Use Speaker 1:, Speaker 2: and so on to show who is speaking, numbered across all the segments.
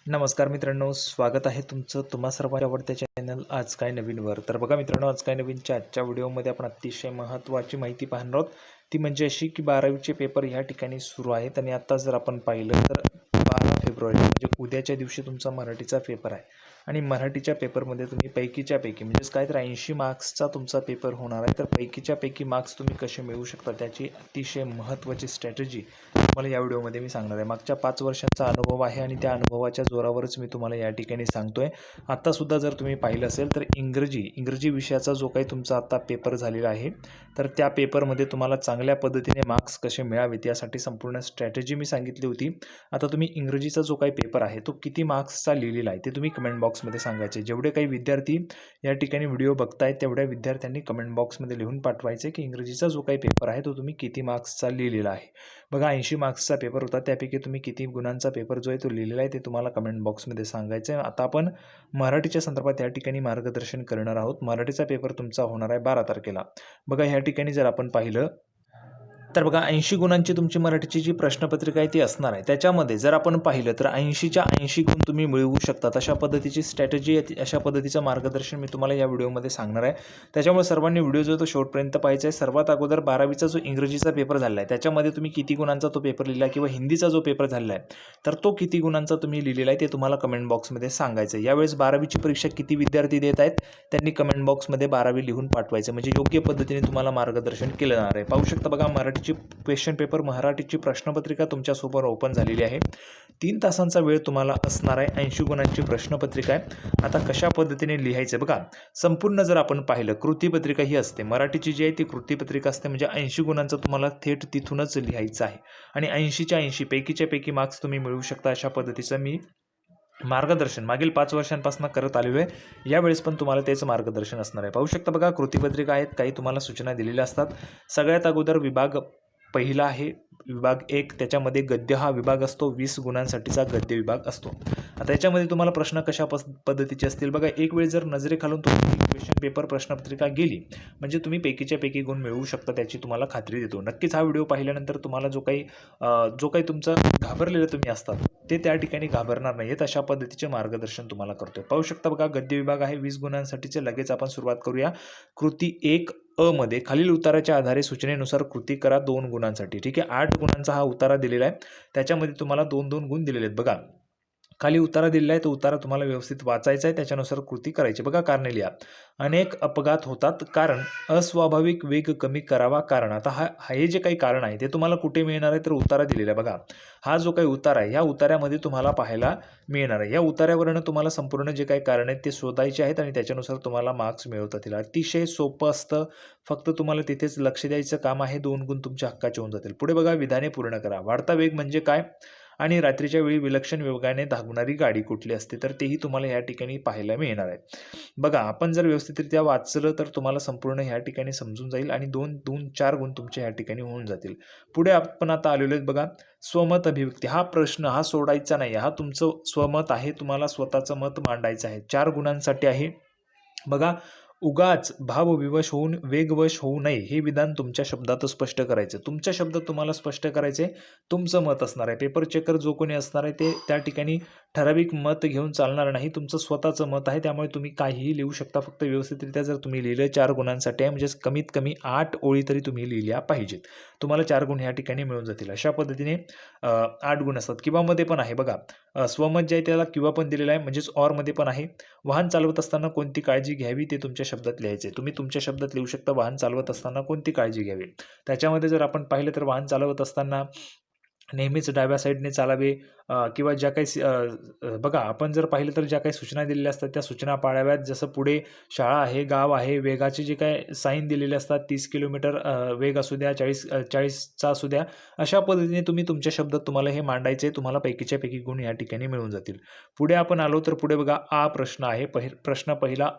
Speaker 1: नमस्कार मित्रांनो, स्वागत आहे तुमचं तुम्हा सर्वांच्या आवडत्या चॅनल आज काय नवीनवर. तर बघा मित्रांनो, आज काय नवीनच्या आजच्या व्हिडिओमध्ये आपण अतिशय महत्त्वाची माहिती पाहणार आहोत. ती म्हणजे अशी की 12वीचे पेपर ह्या ठिकाणी सुरू आहेत आणि आता जर आपण पाहिलं तर 12 फेब्रुवारी म्हणजे उद्याच्या दिवशी तुमचा मराठीचा पेपर आहे आणि मराठीच्या पेपरमध्ये तुम्ही पैकीच्या पैकी म्हणजेच काय तर 80 मार्क्सचा तुमचा पेपर होणार आहे. तर पैकीच्या पैकी मार्क्स तुम्ही कसे मिळवू शकता त्याची अतिशय महत्त्वाची स्ट्रॅटेजी तुम्हाला या व्हिडिओमध्ये मी सांगणार आहे. मागच्या 5 वर्षांचा अनुभव आहे आणि त्या अनुभवाच्या जोरावरच मी तुम्हाला या ठिकाणी सांगतोय. आत्तासुद्धा जर तुम्ही पाहिलं असेल तर इंग्रजी विषयाचा जो काही तुमचा आता पेपर झालेला आहे, तर त्या पेपरमध्ये तुम्हाला चांगल्या पद्धतीने मार्क्स कसे मिळावेत यासाठी संपूर्ण स्ट्रॅटेजी मी सांगितली होती. आता तुम्ही इंग्रजीचा जो काही पेपर आहे तो किती मार्क्सचा लिहिलेला आहे ते तुम्ही कमेंट बॉक्समध्ये सांगायचे. जेवढे काही विद्यार्थी या ठिकाणी व्हिडिओ बघतायत तेवढ्या विद्यार्थ्यांनी कमेंट बॉक्समध्ये लिहून पाठवायचे की इंग्रजीचा जो काही पेपर आहे तो तुम्ही किती मार्क्सचा लिहिलेला आहे. बघा 80 मार्क्सचा पेपर होता, त्यापैकी तुम्ही किती गुणांचा पेपर जो आहे तो लिहिलेला आहे ते तुम्हाला कमेंट बॉक्समध्ये सांगायचं आहे. आता आपण मराठीच्या संदर्भात या ठिकाणी मार्गदर्शन करणार आहोत. मराठीचा पेपर तुमचा होणार आहे 12 तारखेला. बघा ह्या ठिकाणी जर आपण पाहिलं तर बघा 80 गुणांची तुमची मराठीची जी प्रश्नपत्रिका आहे ती असणार आहे. त्याच्यामध्ये जर आपण पाहिलं तर 80च्या 80 गुण तुम्ही मिळवू शकता. अशा पद्धतीची स्ट्रॅटेजी आहे, अशा पद्धतीचं मार्गदर्शन मी तुम्हाला या व्हिडिओमध्ये सांगणार आहे. त्याच्यामुळे सर्वांनी व्हिडिओ जो आहे तो शेवटपर्यंत पाहायचा आहे. सर्वात अगोदर 12वीचा जो इंग्रजीचा पेपर झाला आहे त्याच्यामध्ये तुम्ही किती गुणांचा तो पेपर लिहिला किंवा हिंदीचा जो पेपर झाला आहे तर तो किती गुणांचा तुम्ही लिहिलेला आहे ते तुम्हाला कमेंट बॉक्समध्ये सांगायचं आहे. यावेळेस 12वीची परीक्षा किती विद्यार्थी देत आहेत त्यांनी कमेंट बॉक्समध्ये 12वी लिहून पाठवायचं, म्हणजे योग्य पद्धतीने तुम्हाला मार्गदर्शन केलं जाणार आहे. पाहू शकता बघा, मराठीची क्वेश्चन पेपर मराठीची प्रश्नपत्रिका तुमच्यासमोर ओपन झालेली आहे. 3 तासांचा वेळ तुम्हाला असणार आहे. 80 गुणांची प्रश्नपत्रिका आहे. आता कशा पद्धतीने लिहायचं बघा, संपूर्ण जर आपण पाहिलं कृतीपत्रिका ही असते मराठीची जी आहे ती कृतीपत्रिका असते, म्हणजे 80 गुणांचं तुम्हाला थेट तिथूनच लिहायचं आहे आणि 80च्या 80 पैकीच्या पैकी मार्क्स तुम्ही मिळवू शकता. अशा पद्धतीचं मी मार्गदर्शन मागील 5 वर्षांपासून करत आलेलो आहे. यावेळेस पण तुम्हाला तेच मार्गदर्शन असणार आहे. पाहू शकता बघा, कृतीपत्रिका आहेत, काही तुम्हाला सूचना दिलेल्या असतात. सगळ्यात अगोदर विभाग पहिला आहे विभाग 1, त्याच्यामध्ये गद्य हा विभाग असतो. 20 गुणांसाठीचा गद्य विभाग असतो. आता याच्यामध्ये तुम्हाला प्रश्न कशा पद्धतीचे असतील बघा, एक वेळ जर नजरेखालून तुम्ही क्वेश्चन पेपर प्रश्नपत्रिका गेली म्हणजे तुम्ही पैकीच्या पैकी गुण मिळवू शकता, त्याची तुम्हाला खात्री देतो. नक्कीच हा व्हिडिओ पाहिल्यानंतर तुम्हाला जो काही तुमचा घाबरलेलं तुम्ही असतात ते त्या ठिकाणी घाबरणार नाहीत. अशा पद्धतीचे मार्गदर्शन तुम्हाला करतोय. पाहू शकता बघा, गद्य विभाग आहे 20 गुणांसाठीचे. लगेच आपण सुरुवात करूया. कृती 1 अ मध्ये खालील उताराच्या आधारे सूचनेनुसार कृती करा 2 गुणांसाठी. ठीक आहे, 8 गुणांचा हा उतारा दिलेला आहे. त्याच्यामध्ये तुम्हाला 2-2 गुण दिलेले आहेत. बघा खाली उतारा दिलेला आहे, तो उतारा तुम्हाला व्यवस्थित वाचायचा आहे, त्याच्यानुसार कृती करायची. बघा कारणे लिहा. अनेक अपघात होतात कारण अस्वाभाविक वेग कमी करावा कारण. आता हे जे काही कारण आहे ते तुम्हाला कुठे मिळणार आहे तर उतारा दिलेला आहे. बघा हा जो काही उतारा आहे ह्या उतार्यामध्ये तुम्हाला पाहायला मिळणार आहे. या उतार्यावरनं तुम्हाला संपूर्ण जे काही कारण आहेत ते शोधायचे आहेत आणि त्याच्यानुसार तुम्हाला मार्क्स मिळवता येतील. अतिशय सोपं असतं, फक्त तुम्हाला तिथेच लक्ष द्यायचं काम आहे. 2 गुण तुमच्या हक्काचे होऊन जातील. पुढे बघा, विधाने पूर्ण करा. वाढता वेग म्हणजे काय आणि रात्रीच्या वेळी विलक्षण वेगाने धावणारी गाडी कुठली असते तर तेही तुम्हाला या ठिकाणी पाहायला मिळणार आहे. बघा आपण जर व्यवस्थितरित्या वाचलं तर तुम्हाला संपूर्ण ह्या ठिकाणी समजून जाईल आणि 2-4 गुण तुमच्या ह्या ठिकाणी होऊन जातील. पुढे आपण आता आलेलो आहेत बघा, स्वमत अभिव्यक्ती. हा प्रश्न हा सोडायचा नाही, हा तुमचं स्वमत आहे, तुम्हाला स्वतःचं मत मांडायचं आहे. 4 गुणांसाठी आहे. बघा, उगाच भावविवश होऊन वेगवश होऊ नये हे विधान तुमच्या शब्दात स्पष्ट करायचं. तुमच्या शब्दात तुम्हाला स्पष्ट करायचे, तुमचं मत असणार आहे. पेपर चेकर जो कोणी असणार आहे ते त्या ठिकाणी ठराविक मत घेऊन चालणार नाही, तुमचं स्वतःचं मत आहे. त्यामुळे तुम्ही काहीही लिहू शकता, फक्त व्यवस्थितरित्या जर तुम्ही लिहिलं 4 गुणांसाठी आहे, म्हणजे कमीत कमी 8 ओळी तरी तुम्ही लिहिल्या पाहिजेत. तुम्हाला 4 गुण ह्या ठिकाणी मिळून जातील. अशा पद्धतीने 8 गुण असतात. किंवा मध्ये पण आहे बघा, स्वमत जे आहे त्याला किंवा पण दिलेला आहे, म्हणजेच ऑर मध्ये पण आहे. वाहन चालवत असताना कोणती काळजी घ्यावी ते तुमच्या शब्दात लिहायचे. तुम्ही तुमच्या शब्दात लिहू शकता वाहन चालवत असताना कोणती काळजी घ्यावी. त्याच्यामध्ये जर आपण पाहिलं तर वाहन चालवत असताना नेहमीच डाव्या साईडने चालावे किंवा ज्या काही बघा आपण जर पाहिलं तर ज्या काही सूचना दिलेल्या असतात त्या सूचना पाळाव्यात. जसं पुढे शाळा आहे, गाव आहे, वेगाचे जे काही साईन दिलेले असतात, 30 किलोमीटर वेग असू द्या, 40चा असू द्या, अशा पद्धतीने तुम्ही तुमच्या शब्दात तुम्हाला हे मांडायचे. तुम्हाला पैकीच्या पैकी गुण या ठिकाणी मिळून जातील. पुढे आपण आलो तर पुढे बघा, प्रश्न आहे. प्रश्न पहिला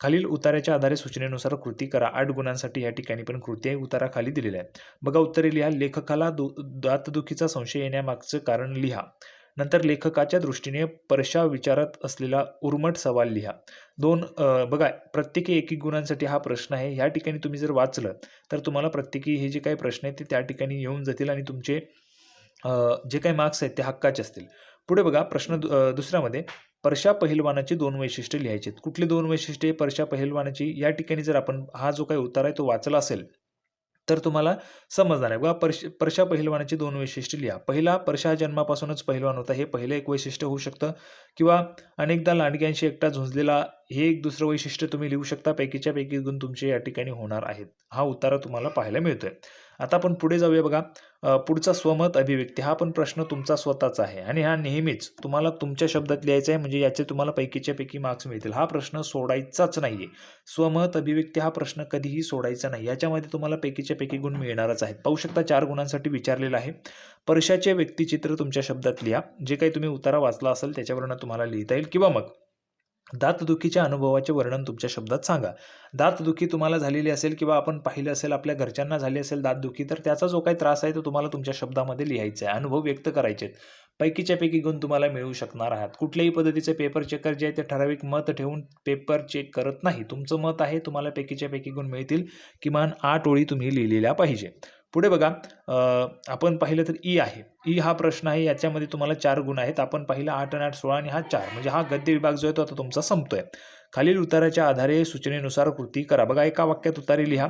Speaker 1: खालील उतार्याच्या आधारे सूचनेनुसार कृती करा. 8 गुणांसाठी या ठिकाणी पण कृती आहे, उतारा खाली दिलेला आहे. बघा उत्तरे लिहा. लेखकाला दातदुखीचा संशय येण्यामागचं कारण लिहा. नंतर लेखकाच्या दृष्टीने परशा विचारत असलेला उर्मट सवाल लिहा. बघा प्रत्येकी 1-1 गुणांसाठी हा प्रश्न आहे. ह्या ठिकाणी तुम्ही जर वाचलं तर तुम्हाला प्रत्येकी हे जे काही प्रश्न आहेत ते त्या ठिकाणी येऊन जातील आणि तुमचे जे काही मार्क्स आहेत ते हक्काचे असतील. पुढे बघा प्रश्न दुसऱ्यामध्ये परशा पहिलवानाची 2 वैशिष्ट्ये लिहायची आहेत. कुठली 2 वैशिष्ट्ये परशा पहिलवानाची? या ठिकाणी जर आपण हा जो काही उतारा आहे तो वाचला असेल तर तुम्हाला समजणार आहे. बघा परशा पहिलवानाची 2 वैशिष्ट्ये लिहा. पहिला, परशा हा जन्मापासूनच पहिलवान होता. हे पहिलं एक वैशिष्ट्य होऊ शकतं किंवा अनेकदा लांडग्यांशी एकटा झुंजलेला, हे एक दुसरं वैशिष्ट्य तुम्ही लिहू शकता. पैकीच्या पैकी गुण तुमचे या ठिकाणी होणार आहेत. हा उतारा तुम्हाला पाहायला मिळतोय. आता आपण पुढे जाऊया बघा. पुढचा स्वमत अभिव्यक्ती हा पण प्रश्न तुमचा स्वतःचा आहे आणि हा नेहमीच तुम्हाला तुमच्या शब्दात लिहायचा आहे, म्हणजे याचे तुम्हाला पैकीच्या पैकी मार्क्स मिळतील. हा प्रश्न सोडायचाच नाहीये. स्वमत अभिव्यक्ती हा प्रश्न कधीही सोडायचा नाही. याच्यामध्ये तुम्हाला पैकीच्या पैकी गुण मिळणारच आहेत. पाहू शकता 4 गुणांसाठी विचारलेलं आहे. परशाचे व्यक्तिचित्र तुमच्या शब्दात लिहा. जे काही तुम्ही उतारा वाचला असेल त्याच्यावरून तुम्हाला लिहिता येईल किंवा मग दातदुखीच्या अनुभवाचे वर्णन तुमच्या शब्दात सांगा. दातदुखी तुम्हाला झालेली असेल किंवा आपण पाहिलं असेल आपल्या घरच्यांना झाली असेल दातदुखी, तर त्याचा जो काही त्रास आहे तो तुम्हाला तुमच्या शब्दामध्ये लिहायचा आहे. अनुभव व्यक्त करायचे आहेत. पैकीच्या पैकी गुण तुम्हाला मिळू शकणार आहात. कुठल्याही पद्धतीचे पेपर चेकर जे आहे ते ठराविक मत ठेवून पेपर चेक करत नाही. तुमचं मत आहे, तुम्हाला पैकीच्या पैकी गुण मिळतील. किमान 8 ओळी तुम्ही लिहिलेल्या पाहिजे. पुढे बघा आपण पाहिलं तर ई आहे. ई हा प्रश्न आहे. याच्यामध्ये तुम्हाला 4 गुण आहेत. आपण पाहिलं 8 आणि 8 16 आणि हा 4, म्हणजे हा गद्य विभाग जो आहे तो आता तुमचा संपतोय. खालील उताराच्या आधारे सूचनेनुसार कृती करा. बघा एका वाक्यात उतारे लिहा.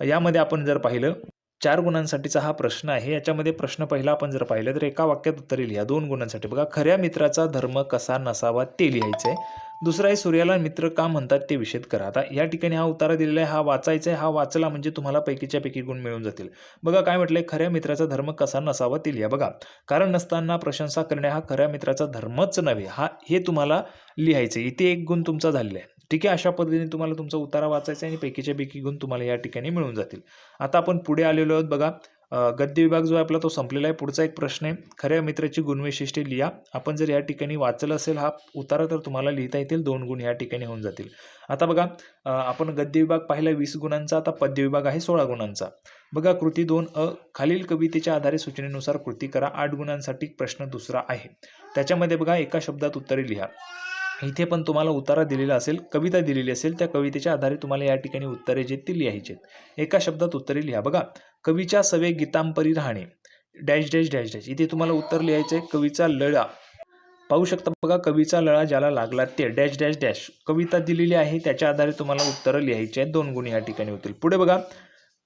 Speaker 1: यामध्ये आपण जर पाहिलं 4 गुणांसाठीचा हा प्रश्न आहे. याच्यामध्ये प्रश्न पहिला आपण जर पाहिलं तर एका वाक्यात उत्तरे लिहा 2 गुणांसाठी. बघा खऱ्या मित्राचा धर्म कसा नसावा ते लिहायचं आहे. दुसरा आहे सूर्याला मित्र का म्हणतात ते विशद करा. आता या ठिकाणी हा उतारा दिलेला आहे, हा वाचायचा आहे. हा वाचला म्हणजे तुम्हाला पैकीच्या पैकी गुण मिळून जातील. बघा काय म्हटलंय, खऱ्या मित्राचा धर्म कसा नसावा ते लिहा. बघा कारण नसताना प्रशंसा करणे हा खऱ्या मित्राचा धर्मच नव्हे, हे तुम्हाला लिहायचं. इथे 1 गुण तुमचा झालेला आहे. ठीक आहे. अशा पद्धतीने तुम्हाला तुमचा उतारा वाचायचा आहे आणि पैकीच्या पैकी गुण तुम्हाला या ठिकाणी मिळून जातील. आता आपण पुढे आलेलो आहोत बघा. गद्य विभाग जो आहे आपला तो संपलेला आहे. पुढचा एक प्रश्न आहे, खऱ्या मित्राची गुणवैशिष्ट्ये लिहा. आपण जर या ठिकाणी वाचलं असेल हा उतारा तर तुम्हाला लिहिता येतील. 2 गुण या ठिकाणी होऊन जातील. आता बघा आपण गद्य विभाग पाहिला 20 गुणांचा. आता पद्य विभाग आहे 16 गुणांचा. बघा कृती 2 खालील कवितेच्या आधारे सूचनेनुसार कृती करा. 8 गुणांसाठी प्रश्न दुसरा आहे. त्याच्यामध्ये बघा एका शब्दात उत्तरे लिहा. इथे पण तुम्हाला उतारा दिलेला असेल, कविता दिलेली असेल, त्या कवितेच्या आधारे तुम्हाला या ठिकाणी उत्तरे जे ती लिहायची आहेत. एका शब्दात उत्तरे लिहा. बघा कवीच्या सवे गीतांपरी राहणे डॅश डॅश डॅश डॅश. इथे तुम्हाला उत्तर लिहायचं आहे. कवीचा लळा पाहू शकता. बघा कवीचा लळा ज्याला लागला ते डॅश डॅश डॅश कविता दिलेली आहे. त्याच्या आधारे तुम्हाला उत्तरं लिहायची आहेत. 2 गुण या ठिकाणी होतील. पुढे बघा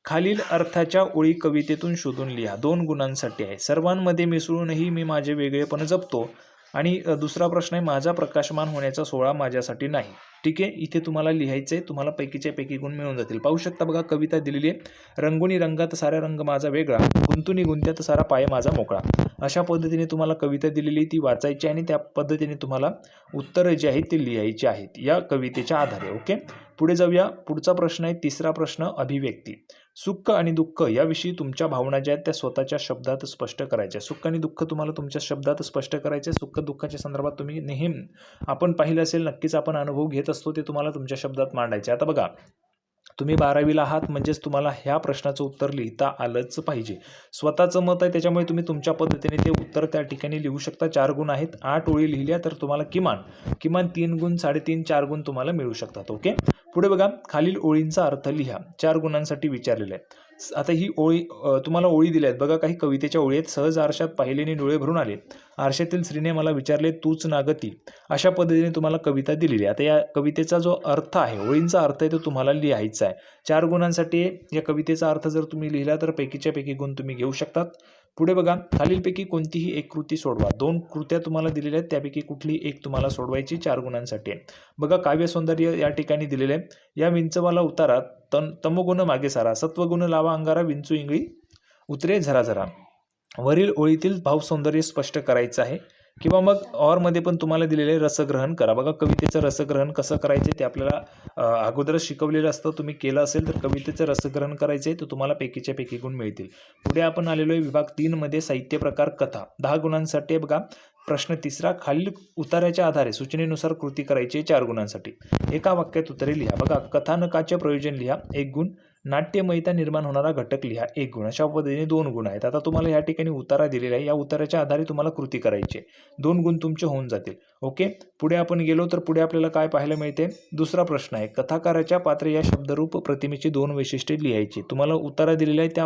Speaker 1: खालील अर्थाच्या ओळी कवितेतून शोधून लिहा. 2 गुणांसाठी आहे. सर्वांमध्ये मिसळूनही मी माझे वेगळेपण जपतो. आणि दुसरा प्रश्न आहे, माझा प्रकाशमान होण्याचा सोहळा माझ्यासाठी नाही. ठीक आहे. इथे तुम्हाला लिहायचं आहे. तुम्हाला पैकीच्या पैकी गुण मिळून जातील. पाहू शकता बघा कविता दिलेली आहे. रंगुनी रंगात सारा रंग माझा वेगळा, गुंतुनी गुंत्यात सारा पाय माझा मोकळा. अशा पद्धतीने तुम्हाला कविता दिलेली ती वाचायची आणि त्या पद्धतीने तुम्हाला उत्तरं जी आहेत ती लिहायची आहेत या कवितेच्या आधारे. ओके. पुढे जाऊया. पुढचा प्रश्न आहे, तिसरा प्रश्न अभिव्यक्ती. सुख आणि दुःख याविषयी तुमच्या भावना ज्या आहेत त्या स्वतःच्या शब्दात स्पष्ट करायच्या. सुख आणि दुःख तुम्हाला तुमच्या शब्दात स्पष्ट करायचे. सुख दुःखाच्या संदर्भात तुम्ही नेहमी आपण पाहिलं असेल, नक्कीच आपण अनुभव घेत असतो, ते तुम्हाला तुमच्या शब्दात मांडायचे. आता बघा तुम्ही 12वीला आहात म्हणजेच तुम्हाला ह्या प्रश्नाचं उत्तर लिहिता आलंच पाहिजे. स्वतःचं मत आहे त्याच्यामुळे तुम्ही तुमच्या पद्धतीने ते उत्तर त्या ठिकाणी लिहू शकता. 4 गुण आहेत. 8 ओळी लिहिल्या तर तुम्हाला किमान 3 गुण 3.5 4 गुण तुम्हाला मिळू शकतात. ओके. पुढे बघा खालील ओळींचा अर्थ लिहा. 4 गुणांसाठी विचारलेलं आहे. आता ही ओळी तुम्हाला ओळी दिल्या आहेत बघा. काही कवितेच्या ओळी आहेत. सहज आरशात पाहिलेने डोळे भरून आले, आरशातील स्त्रीने मला विचारले तूच नागती. अशा पद्धतीने तुम्हाला कविता दिलेली आहे. आता या कवितेचा जो अर्थ आहे, ओळींचा अर्थ आहे, तो तुम्हाला लिहायचा आहे. 4 गुणांसाठी या कवितेचा अर्थ जर तुम्ही लिहिला तर पैकीच्या पैकी गुण तुम्ही घेऊ शकतात. पुढे बघा खालीलपैकी कोणतीही एक कृती सोडवा. 2 कृत्या तुम्हाला दिलेल्या आहेत, त्यापैकी कुठली एक तुम्हाला सोडवायची. 4 गुणांसाठी आहे. बघा काव्य सौंदर्य या ठिकाणी दिलेले आहे. या विंचवाला उतारा तमोगुण मागे सारा, सत्वगुण लावा अंगारा, विंचू इंगळी उतरे झरा झरा. वरील ओळीतील भाव सौंदर्य स्पष्ट करायचं आहे. किंवा मग ऑरमध्ये पण तुम्हाला दिलेले रसग्रहण करा. बघा कवितेचं रसग्रहण कसं करायचं ते आपल्याला अगोदरच शिकवलेलं असतं. तुम्ही केलं असेल तर कवितेचं रसग्रहण करायचं आहे, तर तुम्हाला पैकीच्या पैकी गुण मिळतील. पुढे आपण आलेलो आहे विभाग 3 मध्ये साहित्य प्रकार कथा. 10 गुणांसाठी बघा. प्रश्न तिसरा, खालील उतार्याच्या आधारे सूचनेनुसार कृती करायची 4 गुणांसाठी. एका वाक्यात उत्तरे लिहा. बघा कथानकाचे प्रयोजन लिहा 1 गुण, नाट्यमयता निर्माण होणारा घटक लिहा 1 गुण. अशा पद्धतीने 2 गुण आहेत. आता तुम्हाला या ठिकाणी उतारा दिलेला आहे, या उताराच्या आधारे तुम्हाला कृती करायची आहे. 2 गुण तुमचे होऊन जातील. ओके, पुढे आपण गेलो तर पुढे आपल्याला काय पाहायला मिळते. दुसरा प्रश्न आहे, कथाकाराच्या पात्र या शब्दरूप प्रतिमेची 2 वैशिष्ट्ये लिहायची. तुम्हाला उतारा दिलेला आहे, त्या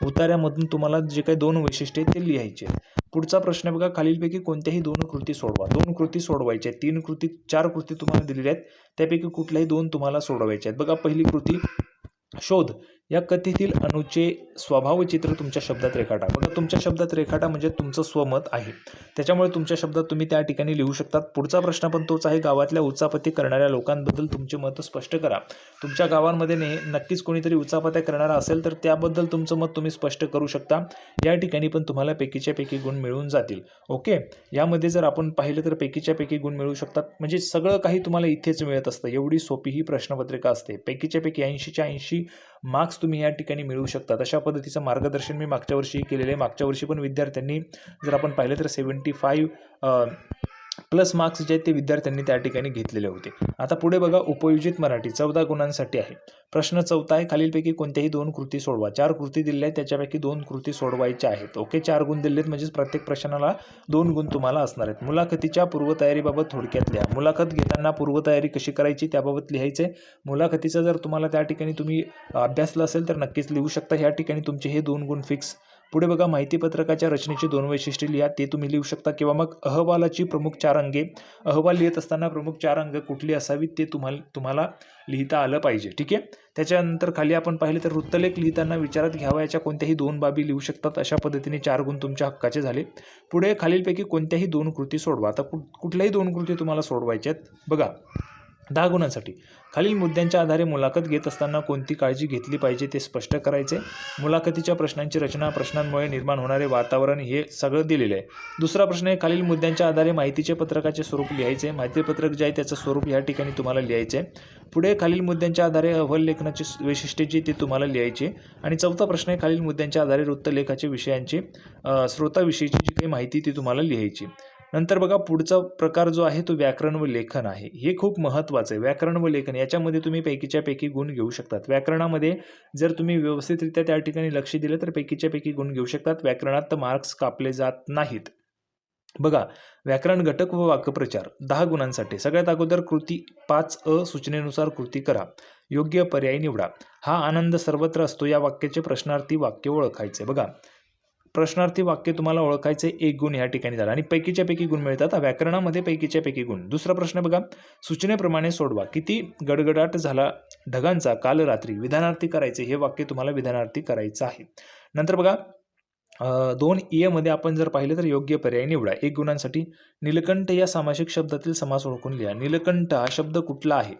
Speaker 1: उतार्यामधून तुम्हाला जे काही 2 वैशिष्ट्ये ते लिहायचे. पुढचा प्रश्न बघा, खालीलपैकी कोणत्याही 2 कृती सोडवा. 2 कृती सोडवायच्या आहेत. 3 कृती 4 कृती तुम्हाला दिलेल्या आहेत, त्यापैकी कुठल्याही 2 तुम्हाला सोडवायच्या आहेत. बघा, पहिली कृती शोध. या कथेतील अणूचे स्वभावचित्र तुमच्या शब्दात रेखाटा. बघा, तुमच्या शब्दात रेखाटा म्हणजे तुमचं स्वमत आहे, त्याच्यामुळे तुमच्या शब्दात तुम्ही त्या ठिकाणी लिहू शकतात. पुढचा प्रश्न पण तोच आहे, गावातल्या उचापती करणाऱ्या लोकांबद्दल तुमचे मत स्पष्ट करा. तुमच्या गावांमध्ये नक्कीच कोणीतरी उचापत्या करणारा असेल तर त्याबद्दल तुमचं मत तुम्ही स्पष्ट करू शकता. या ठिकाणी पण तुम्हाला पैकीच्या पैकी गुण मिळून जातील. ओके, यामध्ये जर आपण पाहिलं तर पैकीच्या पैकी गुण मिळू शकतात. म्हणजे सगळं काही तुम्हाला इथेच मिळत असतं. एवढी सोपी ही प्रश्नपत्रिका असते. पैकीच्या पैकी 80च्या 80 मार्क्स तुम्ही या ठिकाणी मिळवू शकतात. अशा पद्धतीचं मार्गदर्शन मी मागच्या वर्षी केलेलं आहे. मागच्या वर्षी पण विद्यार्थ्यांनी जर आपण पाहिलं तर 75 प्लस मार्क्स जे आहेत ते विद्यार्थ्यांनी त्या ठिकाणी घेतलेले होते. आता पुढे बघा, उपयोजित मराठी 14 गुणांसाठी आहे. प्रश्न 14 आहे, खालीलपैकी कोणत्याही 2 कृती सोडवा. 4 कृती दिलेल्या आहेत, त्याच्यापैकी 2 कृती सोडवायच्या आहेत. ओके, 4 गुण दिलेत म्हणजे प्रत्येक प्रश्नाला 2 गुण तुम्हाला असणार आहेत. मुलाखतीच्या पूर्वतयारीबाबत थोडक्यात लिहा. मुलाखत घेताना पूर्वतयारी कशी करायची त्याबाबत लिहायचे. मुलाखतीचा जर तुम्हाला त्या ठिकाणी तुम्ही अभ्यासला असेल तर नक्कीच लिहू शकता. या ठिकाणी तुमचे हे 2 गुण फिक्स. पुढे बघा, माहिती पत्रकाच्या रचनेची 2 वैशिष्ट्ये लिहा, ते तुम्ही लिहू शकता. किंवा मग अहवालाची प्रमुख 4 अंगे. अहवाल लिहित असताना प्रमुख 4 अंग कुठली असावीत ते तुम्हाला लिहिता आलं पाहिजे. ठीक आहे. त्याच्यानंतर खाली आपण पाहिलं तर वृत्तलेख लिहिताना विचारात घ्यावयाच्या कोणत्याही 2 बाबी लिहू शकतात. अशा पद्धतीने 4 गुण तुमच्या हक्काचे झाले. पुढे खालीलपैकी कोणत्याही 2 कृती सोडवा. आता कुठल्याही 2 कृती तुम्हाला सोडवायच्या आहेत. बघा, 10 गुणांसाठी खालील मुद्द्यांच्या आधारे मुलाखत घेत असताना कोणती काळजी घेतली पाहिजे ते स्पष्ट करायचे. मुलाखतीच्या प्रश्नांची रचना, प्रश्नांमुळे निर्माण होणारे वातावरण, हे सगळं दिलेलं आहे. दुसरा प्रश्न आहे, खालील मुद्द्यांच्या आधारे माहितीचे पत्रकाचे स्वरूप लिहायचे. माहिती पत्रक जे आहे त्याचं स्वरूप या ठिकाणी तुम्हाला लिहायचे. पुढे खालील मुद्द्यांच्या आधारे अहवाल लेखनाची वैशिष्ट्ये जी ते तुम्हाला लिहायची. आणि चौथा प्रश्न आहे, खालील मुद्द्यांच्या आधारे वृत्तलेखाच्या विषयांची स्रोताविषयीची जी काही माहिती ती तुम्हाला लिहायची. नंतर बघा, पुढचा प्रकार जो आहे तो व्याकरण व लेखन आहे. हे खूप महत्त्वाचं आहे. व्याकरण व लेखन याच्यामध्ये तुम्ही पैकीच्या पैकी गुण घेऊ शकतात. व्याकरणामध्ये जर तुम्ही व्यवस्थितरित्या त्या ठिकाणी लक्ष दिलं तर पैकीच्या पैकी गुण घेऊ शकतात. व्याकरणात मार्क्स कापले जात नाहीत. बघा, व्याकरण घटक व वाक्यप्रचार 10 गुणांसाठी. सगळ्यात अगोदर कृती 5 सूचनेनुसार कृती करा. योग्य पर्याय निवडा. हा आनंद सर्वत्र असतो या वाक्याचे प्रश्नार्थी वाक्य ओळखायचे. बघा, प्रश्नार्थी वाक्य तुम्हाला ओळखायचे, 1 गुण या ठिकाणी झाला. आणि पैकीच्या पैकी गुण मिळतात व्याकरणामध्ये, पैकीच्या पैकी गुण. दुसरा प्रश्न बघा, सूचनेप्रमाणे सोडवा. किती गडगडाट झाला ढगांचा काल रात्री. विधानार्थी करायचे, हे वाक्य तुम्हाला विधानार्थी करायचं आहे. नंतर बघा, 2 मध्ये आपण जर पाहिलं तर योग्य पर्याय निवडा. 1 गुणांसाठी नीलकंठ या सामासिक शब्दातील समास ओळखून लिहा. नीलकंठ हा शब्द कुठला आहे?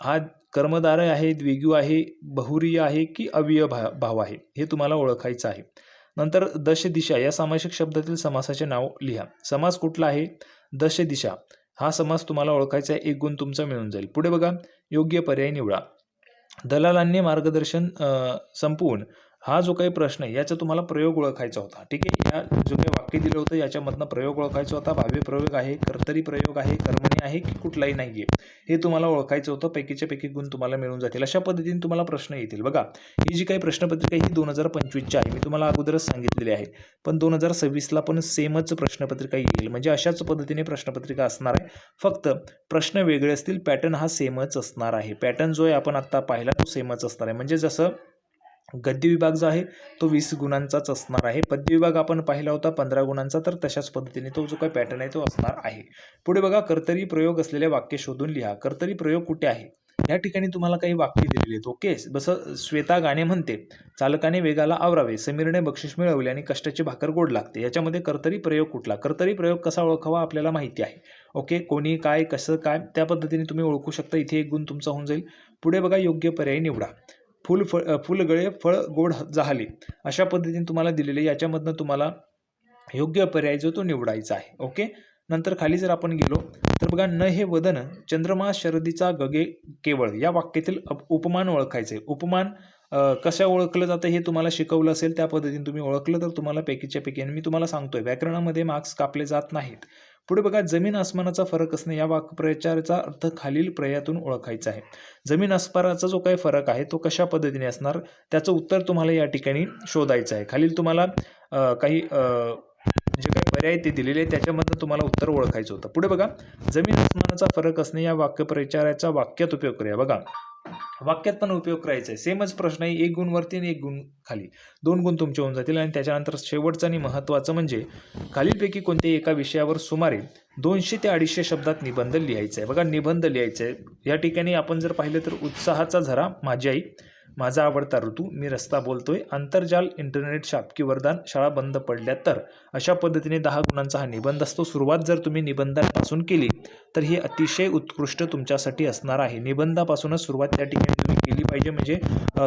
Speaker 1: हा कर्मधारय आहे, द्विगु आहे, बहुरीय आहे की अव्यय भाव आहे, हे तुम्हाला ओळखायचं आहे. नंतर दश दिशा या सामासिक शब्दातील समासाचे नाव लिहा. समास कुठला आहे? दश दिशा हा समास तुम्हाला ओळखायचा आहे. 1 गुण तुमचा मिळून जाईल. पुढे बघा, योग्य पर्याय निवडा. दलालांनी मार्गदर्शन संपवून हा जो काही प्रश्न आहे याचा तुम्हाला प्रयोग ओळखायचा होता. ठीक आहे. या जो काही वाक्य दिलं होतं याच्यामधनं प्रयोग ओळखायचा होता. भाव्य प्रयोग आहे, कर्तरी प्रयोग आहे, कर्मणी आहे की कुठलाही नाही आहे, हे तुम्हाला ओळखायचं होतं. पैकीच्या पैकी गुण तुम्हाला मिळून जातील. अशा पद्धतीने तुम्हाला प्रश्न येतील. बघा, ही जी काही प्रश्नपत्रिका ही 2025ची आहे. मी तुम्हाला अगोदरच सांगितलेली आहे. पण 2026ला पण सेमच प्रश्नपत्रिका येईल. म्हणजे अशाच पद्धतीने प्रश्नपत्रिका असणार आहे. फक्त प्रश्न वेगळे असतील, पॅटर्न हा सेमच असणार आहे. पॅटर्न जो आहे आपण आता पाहिला तो सेमच असणार आहे. म्हणजे जसं गद्य विभाग जो आहे तो 20 गुणांचाच असणार आहे. पद्य विभाग आपण पाहिला होता 15 गुणांचा. तर तशाच पद्धतीने तो जो काही पॅटर्न आहे तो असणार आहे. पुढे बघा, कर्तरी प्रयोग असलेले वाक्य शोधून लिहा. कर्तरी प्रयोग कुठे आहे? या ठिकाणी तुम्हाला काही वाक्य दिलेली आहेत. ओके, जसं श्वेता गाणे म्हणते, चालकाने वेगाला आवरावे, समीरने बक्षीस मिळवले आणि कष्टाची भाकर गोड लागते. याच्यामध्ये कर्तरी प्रयोग कुठला? कर्तरी प्रयोग कसा ओळखावा आपल्याला माहिती आहे. ओके, कोणी काय कसं काय त्या पद्धतीने तुम्ही ओळखू शकता. इथे 1 गुण तुमचा होऊन जाईल. पुढे बघा, योग्य पर्याय निवडा. फुलगळे फळ गोड जाहले, अशा पद्धतीने तुम्हाला दिलेले. याच्यामधनं तुम्हाला योग्य पर्याय जो तो निवडायचा आहे. ओके, नंतर खाली जर आपण गेलो तर बघा, न हे वदन चंद्रमा शरदीचा गगे केवळ या वाक्यातील उपमान ओळखायचे. उपमान कशा ओळखलं जातं हे तुम्हाला शिकवलं असेल. त्या पद्धतीने तुम्ही ओळखलं तर तुम्हाला पैकीच्या पैकी. आणि मी तुम्हाला सांगतोय व्याकरणामध्ये मार्क्स कापले जात नाहीत. पुढे बघा, जमीन आसमानाचा फरक असणे या वाक्प्रचाराचा अर्थ खालील पर्यायातून ओळखायचा आहे. जमीन आसमानाचा जो काही फरक आहे तो कशा पद्धतीने असणार, त्याचं उत्तर तुम्हाला या ठिकाणी शोधायचं आहे. खालील तुम्हाला काही जे काही पर्याय ते दिलेले आहेत त्याच्यामधून तुम्हाला उत्तर ओळखायचं होतं. पुढे बघा, जमीन आसमानाचा फरक असणे या वाक्यप्रचाराचा वाक्यात उपयोग करूया. बघा, वाक्यात पण उपयोग करायचा आहे. सेमच प्रश्न आहे. 1 गुण वरती आणि 1 गुण खाली, 2 गुण तुमचे होऊन जातील. आणि त्याच्यानंतर शेवटचं आणि महत्त्वाचं म्हणजे खालीलपैकी कोणत्याही एका विषयावर सुमारे 200 ते 250 शब्दात निबंध लिहायचा आहे. बघा, निबंध लिहायचा आहे. या ठिकाणी आपण जर पाहिलं तर उत्साहाचा झरा, माझी आई, माझा आवडता ऋतू, मी रस्ता बोलतोय, आंतरजाल, इंटरनेट, शापकी वरदान, शाळा बंद पडल्या तर, अशा पद्धतीने 10 गुणांचा हा निबंध असतो. सुरुवात जर तुम्ही निबंधापासून केली तर ही अतिशय उत्कृष्ट तुमच्यासाठी असणार आहे. निबंधापासूनच सुरुवात त्या ठिकाणी तुम्ही केली पाहिजे, म्हणजे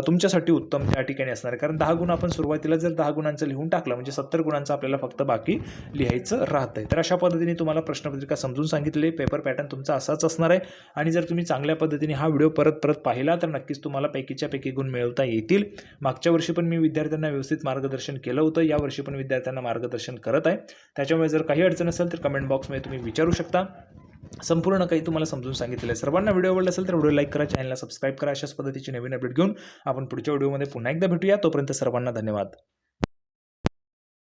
Speaker 1: तुमच्यासाठी उत्तम त्या ठिकाणी असणार आहे. कारण 10 गुण आपण सुरुवातीला जर 10 गुणांचं लिहून टाकलं म्हणजे 70 गुणांचं आपल्याला फक्त बाकी लिहायचं राहतंय. तर अशा पद्धतीने तुम्हाला प्रश्नपत्रिका समजून सांगितले. पेपर पॅटर्न तुमचा असाच असणार आहे. आणि जर तुम्ही चांगल्या पद्धतीने हा व्हिडिओ परत पाहिला तर नक्कीच तुम्हाला पैकीच्या पैकी गुण मिळवता येतील. मागच्या वर्षी पण मी विद्यार्थ्यांना व्यवस्थित मार्गदर्शन केलं होतं, यावर्षी पण विद्यार्थ्यांना मार्गदर्शन करत आहे. त्याच्यामुळे जर काही अडचण असेल तर कमेंट बॉक्समध्ये तुम्ही विचारू शकता. संपूर्ण काही तुम्हाला समजून सांगितलेलं आहे. सर्वांना व्हिडिओ आवडला असेल तर व्हिडिओ लाईक करा, चॅनलला सबस्क्राईब करा. अशाच पद्धतीची नवीन अपडेट घेऊन आपण पुढच्या व्हिडिओमध्ये पुन्हा एकदा भेटूया. तोपर्यंत सर्वांना धन्यवाद.